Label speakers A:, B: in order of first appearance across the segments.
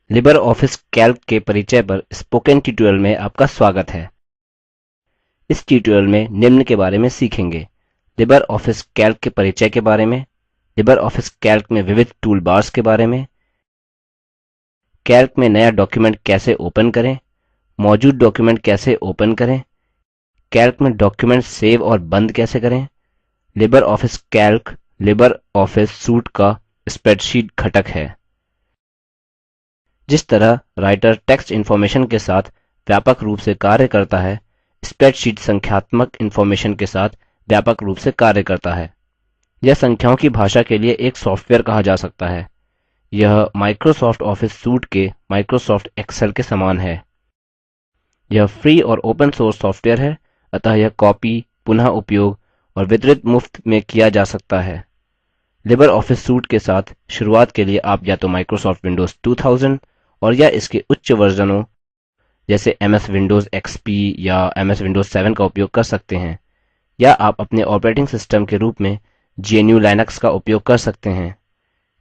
A: Libre office Calc के परिचय पर स्पोकन ट्यूटोरियल में आपका स्वागत है। इस ट्यूटोरियल में निम्न के बारे में सीखेंगे: लिबर ऑफिस कैल्क के परिचय के बारे में, लिबर ऑफिस कैल्क में विविध टूल बार्स के बारे में, कैल्क में नया डॉक्युमेंट कैसे ओपन करें, मौजूद डॉक्युमेंट कैसे ओपन करें, कैल्क में डॉक्युमेंट सेव और बंद कैसे करें। Libre office Calc Libre office suit का स्प्रेडशीट घटक है। जिस तरह राइटर टेक्स्ट इन्फॉर्मेशन के साथ व्यापक रूप से कार्य करता है, स्प्रेडशीट संख्यात्मक इन्फॉर्मेशन के साथ व्यापक रूप से कार्य करता है। यह संख्याओं की भाषा के लिए एक सॉफ्टवेयर कहा जा सकता है। यह माइक्रोसॉफ्ट ऑफिस सूट के माइक्रोसॉफ्ट एक्सेल के समान है। यह फ्री और ओपन सोर्स सॉफ्टवेयर है, अतः यह कॉपी, पुनः उपयोग और वितरित मुफ्त में किया जा सकता है। लिबर ऑफिस सूट के साथ शुरुआत के लिए आप या तो माइक्रोसॉफ्ट विंडोज 2000 और या इसके उच्च वर्जनों जैसे MS विंडोज XP या MS विंडोज 7 का उपयोग कर सकते हैं, या आप अपने ऑपरेटिंग सिस्टम के रूप में GNU लिनक्स का उपयोग कर सकते हैं।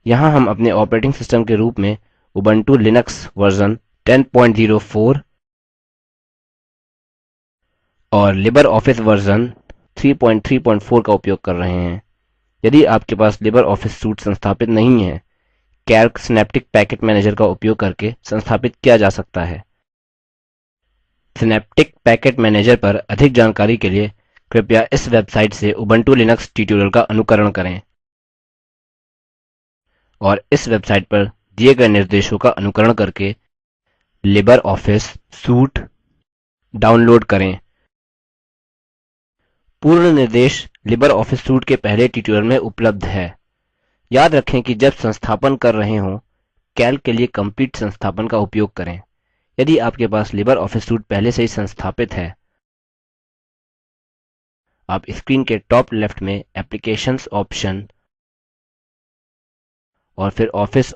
A: यहाँ हम अपने ऑपरेटिंग सिस्टम के रूप में उबंटू लिनक्स वर्जन 10.04 और लिबर ऑफिस वर्जन 3.3.4 का उपयोग कर रहे हैं। यदि आपके पास लिबर ऑफिस सूट संस्थापित नहीं है, कैल्क सिनैप्टिक पैकेज मैनेजर का उपयोग करके संस्थापित किया जा सकता है। सिनैप्टिक पैकेज मैनेजर पर अधिक जानकारी के लिए कृपया इस वेबसाइट से उबंटू लिनक्स ट्यूटोरियल का अनुकरण करें और इस वेबसाइट पर दिए गए निर्देशों का अनुकरण करके लिबर ऑफिस सूट डाउनलोड करें। पूर्ण निर्देश लिबर ऑफिस सूट के पहले ट्यूटोरियल में उपलब्ध है। याद रखें कि जब संस्थापन कर रहे हों, कैल्क के लिए कंप्लीट संस्थापन का उपयोग करें। यदि आपके पास लिबर ऑफिस सूट पहले से ही संस्थापित है, आप स्क्रीन के टॉप लेफ्ट में एप्लीकेशंस ऑप्शन और फिर ऑफिस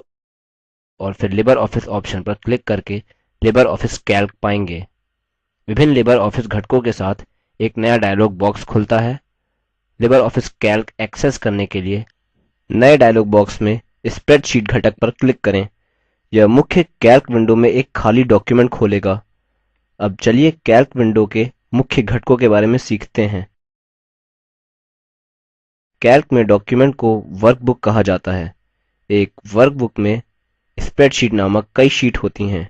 A: और फिर लिबर ऑफिस ऑप्शन पर क्लिक करके लिबर ऑफिस कैल्क पाएंगे। विभिन्न लिबर ऑफिस घटकों के साथ एक नया डायलॉग बॉक्स खुलता है। लिबर ऑफिस कैल्क एक्सेस करने के लिए नए डायलॉग बॉक्स में स्प्रेडशीट घटक पर क्लिक करें। यह मुख्य कैल्क विंडो में एक खाली डॉक्युमेंट खोलेगा। अब चलिए कैल्क विंडो के मुख्य घटकों के बारे में सीखते हैं। कैल्क में डॉक्युमेंट को वर्कबुक कहा जाता है। एक वर्कबुक में स्प्रेडशीट नामक कई शीट होती हैं।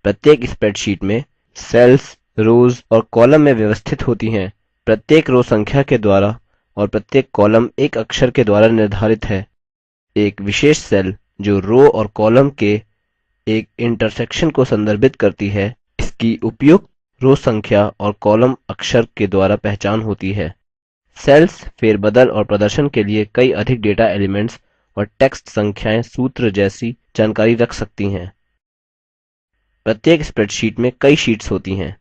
A: प्रत्येक स्प्रेडशीट में सेल्स, रोज और कॉलम में व्यवस्थित होती हैं। प्रत्येक रो संख्या के द्वारा और प्रत्येक कॉलम एक अक्षर के द्वारा निर्धारित है। एक विशेष सेल जो रो और कॉलम के एक इंटरसेक्शन को संदर्भित करती है, इसकी उपयुक्त रो संख्या और कॉलम अक्षर के द्वारा पहचान होती है। सेल्स फेरबदल और प्रदर्शन के लिए कई अधिक डेटा एलिमेंट्स और टेक्स्ट संख्याएं, सूत्र जैसी जानकारी रख सकती हैं। प्रत्येक स्प्रेडशीट में कई शीट्स होती हैं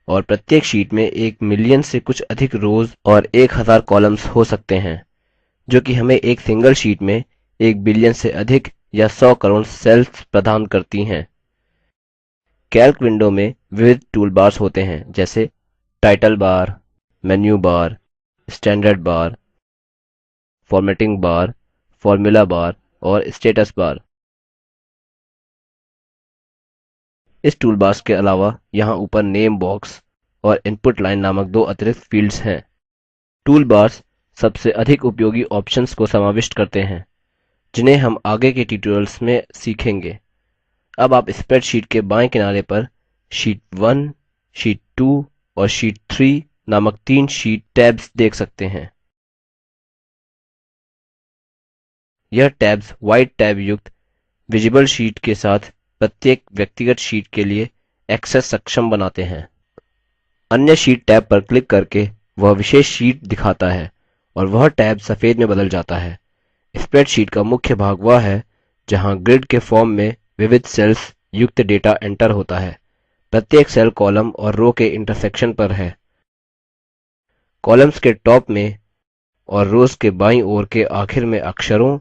A: और प्रत्येक शीट में 1 मिलियन से कुछ अधिक रोज और 1000 कॉलम्स हो सकते हैं, जो कि हमें एक सिंगल शीट में 1 बिलियन से अधिक या 100 करोड़ सेल्स प्रदान करती हैं। कैल्क विंडो में विविध टूल बार्स होते हैं, जैसे title bar, menu bar, standard bar, formatting bar, formula bar और स्टेटस बार। इस टूलबार्स के अलावा यहाँ ऊपर नेम बॉक्स और इनपुट लाइन नामक 2 अतिरिक्त फील्ड्स हैं। टूलबार्स सबसे अधिक उपयोगी ऑप्शंस को समाविष्ट करते हैं, जिन्हें हम आगे के ट्यूटोरियल्स में सीखेंगे। अब आप स्प्रेडशीट के बाएं किनारे पर शीट 1, शीट 2 और शीट 3 नामक 3 शीट टैब्स देख सकते हैं। यह टैब्स वाइट टैब युक्त विजिबल शीट के साथ प्रत्येक व्यक्तिगत शीट के लिए एक्सेस सक्षम बनाते हैं। अन्य शीट टैब पर क्लिक करके वह विशेष शीट दिखाता है और वह टैब सफेद में बदल जाता है। स्प्रेडशीट का मुख्य भाग वह है जहां ग्रिड के फॉर्म में विविध सेल्स युक्त डेटा एंटर होता है। प्रत्येक सेल कॉलम और रो के इंटरसेक्शन पर है। कॉलम्स के टॉप में और रोज के बाईं ओर के आखिर में अक्षरों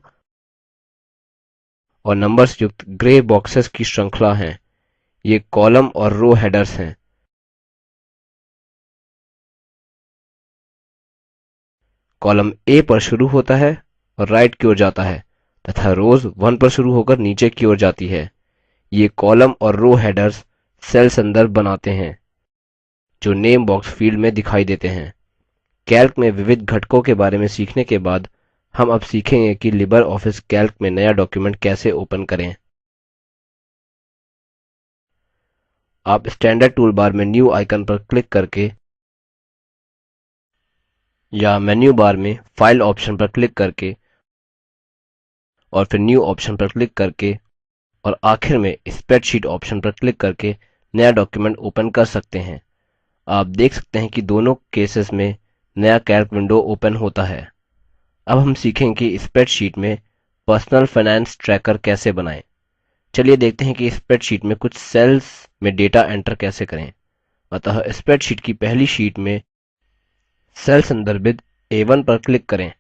A: और नंबर्स युक्त ग्रे बॉक्सेस की श्रृंखला हैं। ये कॉलम और रो हेडर्स हैं। कॉलम A पर शुरू होता है और राइट की ओर जाता है, तथा रोज 1 पर शुरू होकर नीचे की ओर जाती है। ये कॉलम और रो हेडर्स सेल संदर्भ बनाते हैं जो नेम बॉक्स फील्ड में दिखाई देते हैं। कैल्क में विविध घटकों के बारे में सीखने के बाद हम अब सीखेंगे कि लिबर ऑफिस कैल्क में नया डॉक्युमेंट कैसे ओपन करें। आप स्टैंडर्ड टूल बार में न्यू आइकन पर क्लिक करके या मेन्यू बार में फाइल ऑप्शन पर क्लिक करके और फिर न्यू ऑप्शन पर क्लिक करके और आखिर में स्प्रेडशीट ऑप्शन पर क्लिक करके नया डॉक्युमेंट ओपन कर सकते हैं। आप देख सकते हैं कि दोनों केसेस में नया कैल्क विंडो ओपन होता है। अब हम सीखेंगे कि स्प्रेडशीट में पर्सनल फाइनेंस ट्रैकर कैसे बनाएं। चलिए देखते हैं कि स्प्रेडशीट में कुछ सेल्स में डेटा एंटर कैसे करें। अतः स्प्रेडशीट की पहली शीट में सेल संदर्भित A1 पर क्लिक करें।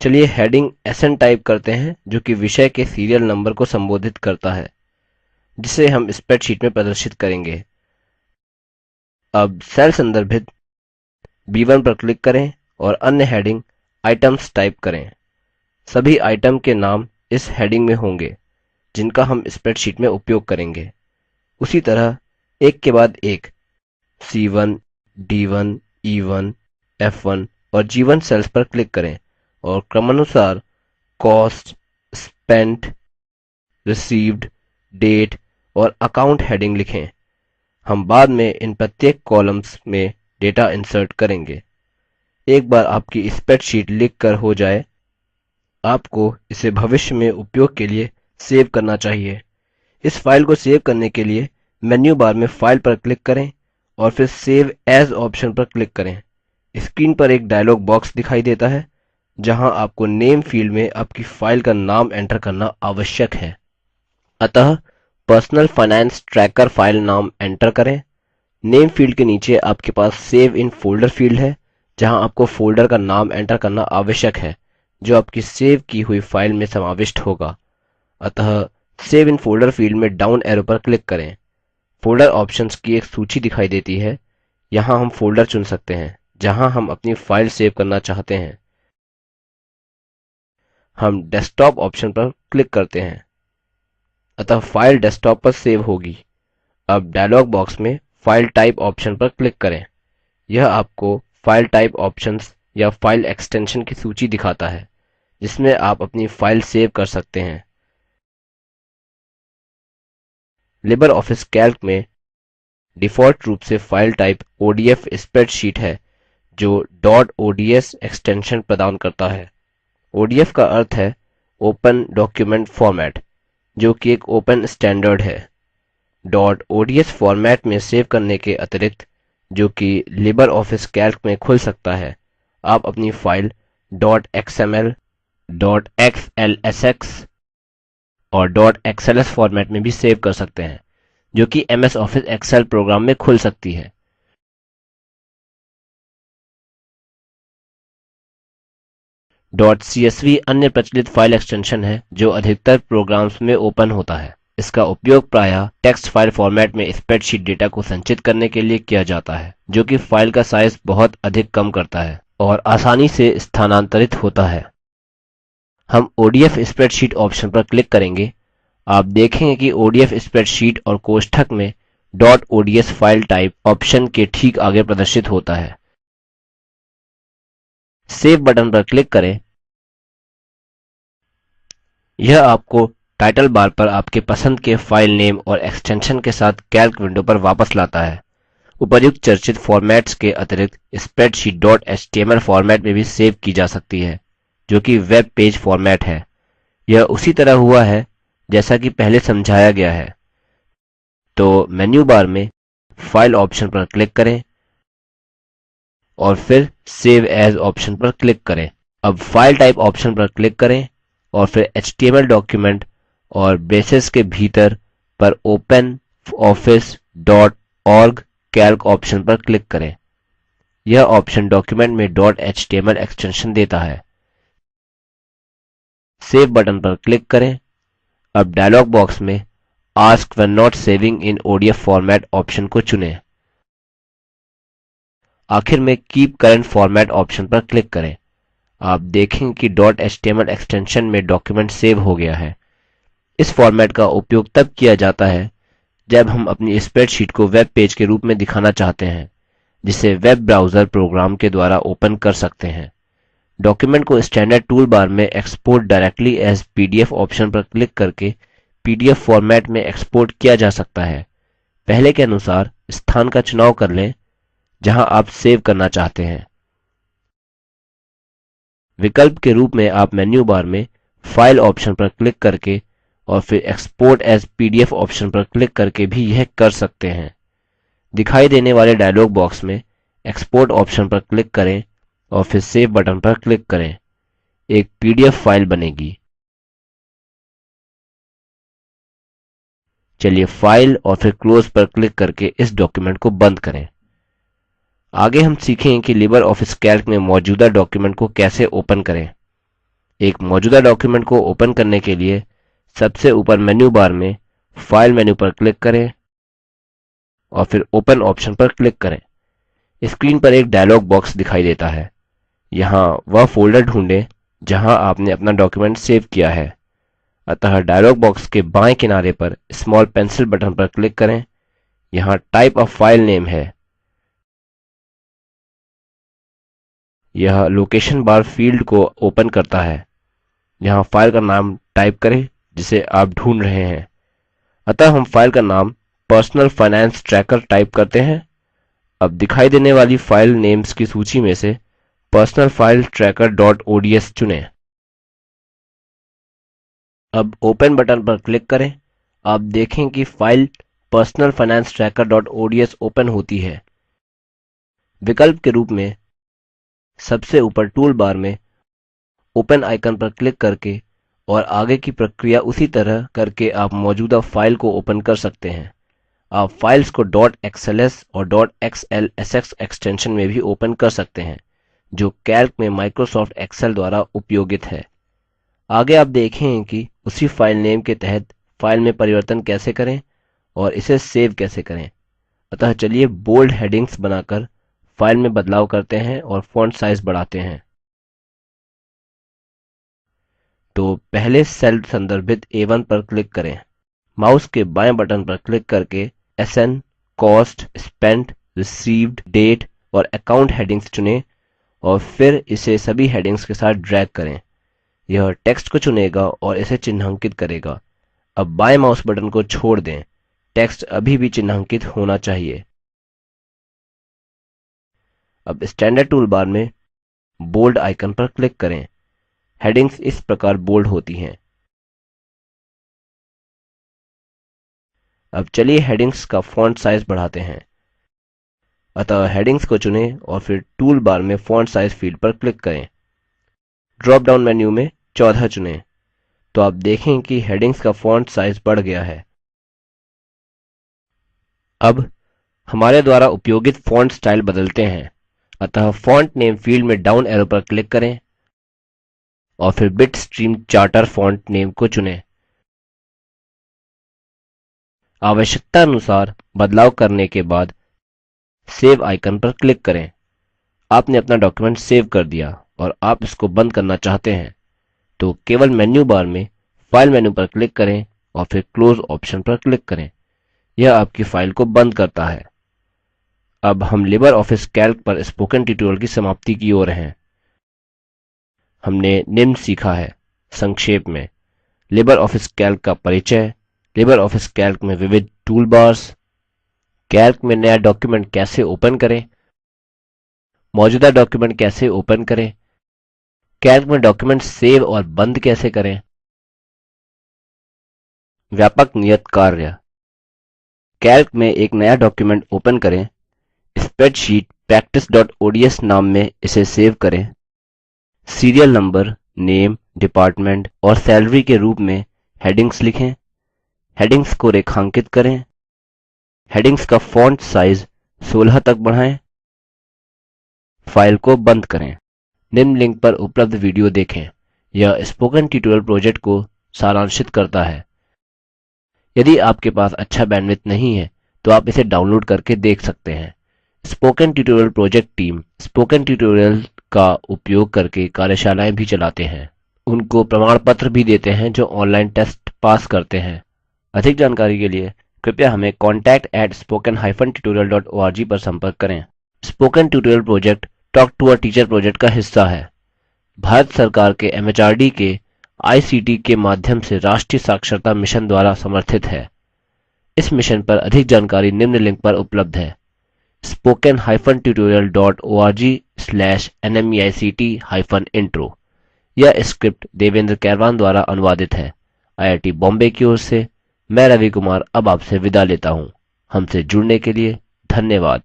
A: चलिए हेडिंग SN टाइप करते हैं जो कि विषय के सीरियल नंबर को संबोधित करता है जिसे हम स्प्रेडशीट में प्रदर्शित करेंगे। अब सेल संदर्भित B1 पर क्लिक करें और अन्य हेडिंग आइटम्स टाइप करें। सभी आइटम के नाम इस हेडिंग में होंगे जिनका हम स्प्रेडशीट में उपयोग करेंगे। उसी तरह एक के बाद एक C1, D1, E1, F1 और G1 सेल्स पर क्लिक करें और क्रमानुसार कॉस्ट, स्पेंट, रिसीव्ड, डेट और अकाउंट हेडिंग लिखें। हम बाद में इन प्रत्येक कॉलम्स में डेटा इंसर्ट करेंगे। एक बार आपकी स्प्रेडशीट लिख कर हो जाए आपको इसे भविष्य में उपयोग के लिए सेव करना चाहिए। इस फाइल को सेव करने के लिए मेन्यू बार में फाइल पर क्लिक करें और फिर सेव एज ऑप्शन पर क्लिक करें। स्क्रीन पर एक डायलॉग बॉक्स दिखाई देता है जहां आपको नेम फील्ड में आपकी फाइल का नाम एंटर करना आवश्यक है। अतः पर्सनल फाइनेंस ट्रैकर फाइल नाम एंटर करें। नेम फील्ड के नीचे आपके पास सेव इन फोल्डर फील्ड है जहां आपको फोल्डर का नाम एंटर करना आवश्यक है जो आपकी सेव की हुई फाइल में समाविष्ट होगा। अतः सेव इन फोल्डर फील्ड में डाउन एरो पर क्लिक करें। फोल्डर ऑप्शंस की एक सूची दिखाई देती है। यहाँ हम फोल्डर चुन सकते हैं जहाँ हम अपनी फाइल सेव करना चाहते हैं। हम डेस्कटॉप ऑप्शन पर क्लिक करते हैं अतः फाइल डेस्कटॉप पर सेव होगी। अब डायलॉग बॉक्स में फाइल टाइप ऑप्शन पर क्लिक करें। यह आपको फाइल टाइप ऑप्शंस या फाइल एक्सटेंशन की सूची दिखाता है जिसमें आप अपनी फाइल सेव कर सकते हैं। लिबर ऑफिस कैल्क में डिफॉल्ट रूप से फाइल टाइप ODF स्प्रेडशीट है जो .ods एक्सटेंशन प्रदान करता है। ODF का अर्थ है ओपन डॉक्यूमेंट फॉर्मेट जो कि एक ओपन स्टैंडर्ड है। .ods फॉर्मेट में सेव करने के अतिरिक्त जो कि लिबर ऑफिस कैल्क में खुल सकता है आप अपनी फाइल .xml, .xlsx और .xls फॉर्मेट में भी सेव कर सकते हैं जो कि MS ऑफिस एक्सेल प्रोग्राम में खुल सकती है। .csv अन्य प्रचलित फाइल एक्सटेंशन है जो अधिकतर प्रोग्राम्स में ओपन होता है। इसका उपयोग प्रायः टेक्स्ट फाइल फॉर्मेट में स्प्रेडशीट डेटा को संचित करने के लिए किया जाता है जो कि फाइल का साइज बहुत अधिक कम करता है और आसानी से स्थानांतरित होता है। हम ODF स्प्रेडशीट ऑप्शन पर क्लिक करेंगे। आप देखेंगे कि ODF स्प्रेडशीट और कोष्ठक में .ods फाइल टाइप ऑप्शन के ठीक आगे प्रदर्शित होता है। सेव बटन पर क्लिक करें। यह आपको टाइटल बार पर आपके पसंद के फाइल नेम और एक्सटेंशन के साथ कैल्क विंडो पर वापस लाता है। उपर्युक्त चर्चित फॉर्मेट्स के अतिरिक्त स्प्रेडशीट .html फॉर्मेट में भी सेव की जा सकती है जो कि वेब पेज फॉर्मेट है। यह उसी तरह हुआ है जैसा कि पहले समझाया गया है। तो मेन्यू बार में फाइल ऑप्शन पर क्लिक करें और फिर सेव एज ऑप्शन पर क्लिक करें। अब फाइल टाइप ऑप्शन पर क्लिक करें और फिर HTML डॉक्यूमेंट और ब्रेसेस के भीतर पर open office .org Calc option पर क्लिक करें। यह ऑप्शन डॉक्युमेंट में .html एक्सटेंशन देता है। सेव बटन पर क्लिक करें। अब डायलॉग बॉक्स में ask when not saving in ODF format option को चुनें। आखिर में कीप करेंट फॉर्मेट ऑप्शन पर क्लिक करें। आप देखेंगे कि .html एक्सटेंशन में डॉक्युमेंट सेव हो गया है। इस फॉर्मेट का उपयोग तब किया जाता है जब हम अपनी स्प्रेडशीट को वेब पेज के रूप में दिखाना चाहते हैं, जिसे वेब ब्राउज़र प्रोग्राम के द्वारा ओपन कर सकते हैं। डॉक्युमेंट को स्टैंडर्ड टूल बार में export directly as PDF option पर क्लिक करके पीडीएफ फॉर्मेट में एक्सपोर्ट किया जा सकता है। पहले के अनुसार स्थान का चुनाव कर लें जहां आप सेव करना चाहते हैं। विकल्प के रूप में आप मेन्यू बार में फाइल ऑप्शन पर क्लिक करके और फिर एक्सपोर्ट एज पीडीएफ ऑप्शन पर क्लिक करके भी यह कर सकते हैं। दिखाई देने वाले डायलॉग बॉक्स में एक्सपोर्ट ऑप्शन पर क्लिक करें और फिर सेव बटन पर क्लिक करें। एक पीडीएफ फाइल बनेगी। चलिए फाइल और फिर क्लोज पर क्लिक करके इस डॉक्युमेंट को बंद करें। आगे हम सीखेंगे कि लिबर ऑफिस कैल्क में मौजूदा डॉक्युमेंट को कैसे ओपन करें। एक मौजूदा डॉक्युमेंट को ओपन करने के लिए सबसे ऊपर मेन्यू बार में फाइल मेन्यू पर क्लिक करें और फिर ओपन ऑप्शन पर क्लिक करें। स्क्रीन पर एक डायलॉग बॉक्स दिखाई देता है। यहाँ वह फोल्डर ढूंढें जहाँ आपने अपना डॉक्युमेंट सेव किया है। अतः डायलॉग बॉक्स के बाएं किनारे पर स्मॉल पेंसिल बटन पर क्लिक करें। यहाँ टाइप अ फाइल नेम है। यह लोकेशन बार फील्ड को ओपन करता है। यहाँ फाइल का नाम टाइप करें जिसे आप ढूंढ रहे हैं। अतः हम फाइल का नाम पर्सनल फाइनेंस ट्रैकर टाइप करते हैं। अब दिखाई देने वाली फाइल नेम्स की सूची में से पर्सनल फाइल ट्रैकर .ods चुनें। अब ओपन बटन पर क्लिक करें। आप देखें कि file personal finance tracker .ods open होती है। विकल्प के रूप में सबसे ऊपर टूल बार में ओपन आइकन पर क्लिक करके और आगे की प्रक्रिया उसी तरह करके आप मौजूदा फाइल को ओपन कर सकते हैं। आप फाइल्स को .xls और .xlsx एक्सटेंशन में भी ओपन कर सकते हैं, जो कैल्क में माइक्रोसॉफ्ट एक्सेल द्वारा उपयोगित है। आगे आप देखें कि उसी फाइल नेम के तहत फाइल में परिवर्तन कैसे करें और इसे सेव कैसे करें। अतः चलिए बोल्ड हेडिंग्स बनाकर फाइल में बदलाव करते हैं और फॉन्ट साइज बढ़ाते हैं। तो पहले सेल संदर्भित A1 पर क्लिक करें। माउस के बाएं बटन पर क्लिक करके SN, cost, spent, received, date और अकाउंट हेडिंग्स चुनें और फिर इसे सभी हेडिंग्स के साथ ड्रैग करें। यह टेक्स्ट को चुनेगा और इसे चिन्हांकित करेगा। अब बाएं माउस बटन को छोड़ दें। टेक्स्ट अभी भी चिन्हांकित होना चाहिए। अब स्टैंडर्ड टूल बार में बोल्ड आइकन पर क्लिक करें। हेडिंग्स इस प्रकार बोल्ड होती हैं। अब चलिए हेडिंग्स का फॉन्ट साइज बढ़ाते हैं। अतः हेडिंग्स को चुनें और फिर टूल बार में फॉन्ट साइज फील्ड पर क्लिक करें। ड्रॉप डाउन मेन्यू में 14 चुनें तो आप देखें कि हेडिंग्स का फॉन्ट साइज बढ़ गया है। अब हमारे द्वारा उपयोगित फॉन्ट स्टाइल बदलते हैं। अतः फॉन्ट नेम फील्ड में डाउन एरो पर क्लिक करें और फिर बिटस्ट्रीम चार्टर फॉन्ट नेम को चुनें। आवश्यकता अनुसार बदलाव करने के बाद सेव आइकन पर क्लिक करें। आपने अपना डॉक्युमेंट सेव कर दिया और आप इसको बंद करना चाहते हैं तो केवल मेन्यू बार में फाइल मेन्यू पर क्लिक करें और फिर क्लोज ऑप्शन पर क्लिक करें। यह आपकी फाइल को बंद करता है। अब हम लिबर ऑफिस कैल्क पर स्पोकन ट्यूटोरियल की समाप्ति की ओर हैं। हमने निम्न सीखा है संक्षेप में: लिबर ऑफिस कैल्क का परिचय, लिबर ऑफिस कैल्क में विविध टूल बार्स, कैल्क में नया डॉक्युमेंट कैसे ओपन करें, मौजूदा डॉक्युमेंट कैसे ओपन करें, कैल्क में डॉक्युमेंट सेव और बंद कैसे करें। व्यापक नियत कार्य: कैल्क में एक नया डॉक्युमेंट ओपन करें। स्प्रेडशीट practice.ods नाम में इसे सेव करें। सीरियल नंबर, नेम, डिपार्टमेंट और सैलरी के रूप में हेडिंग्स लिखें। हेडिंग्स को रेखांकित करें। हेडिंग्स का फॉन्ट साइज 16 तक बढ़ाएं। फाइल को बंद करें। निम्न लिंक पर उपलब्ध वीडियो देखें। यह स्पोकन ट्यूटोरियल प्रोजेक्ट को सारांशित करता है। यदि आपके पास अच्छा बैंडविड्थ नहीं है तो आप इसे डाउनलोड करके देख सकते हैं। Spoken tutorial project team spoken tutorial का उपयोग करके कार्यशालाएँ भी चलाते हैं। उनको प्रमाण पत्र भी देते हैं जो ऑनलाइन टेस्ट पास करते हैं। अधिक जानकारी के लिए कृपया हमें contact@spoken-tutorial.org पर संपर्क करें। Spoken tutorial project talk to a teacher project का हिस्सा है। भारत सरकार के एमएचआरडी के आईसीटी के माध्यम से राष्ट्रीय साक्षरता मिशन द्वारा समर्थित है। इस मिशन पर अधिक जानकारी निम्न लिंक पर उपलब्ध है spoken-tutorial.org/nmeict-intro। यह स्क्रिप्ट देवेंद्र कैरवान द्वारा अनुवादित है। आईआईटी बॉम्बे की ओर से मैं रवि कुमार अब आपसे विदा लेता हूँ। हमसे जुड़ने के लिए धन्यवाद।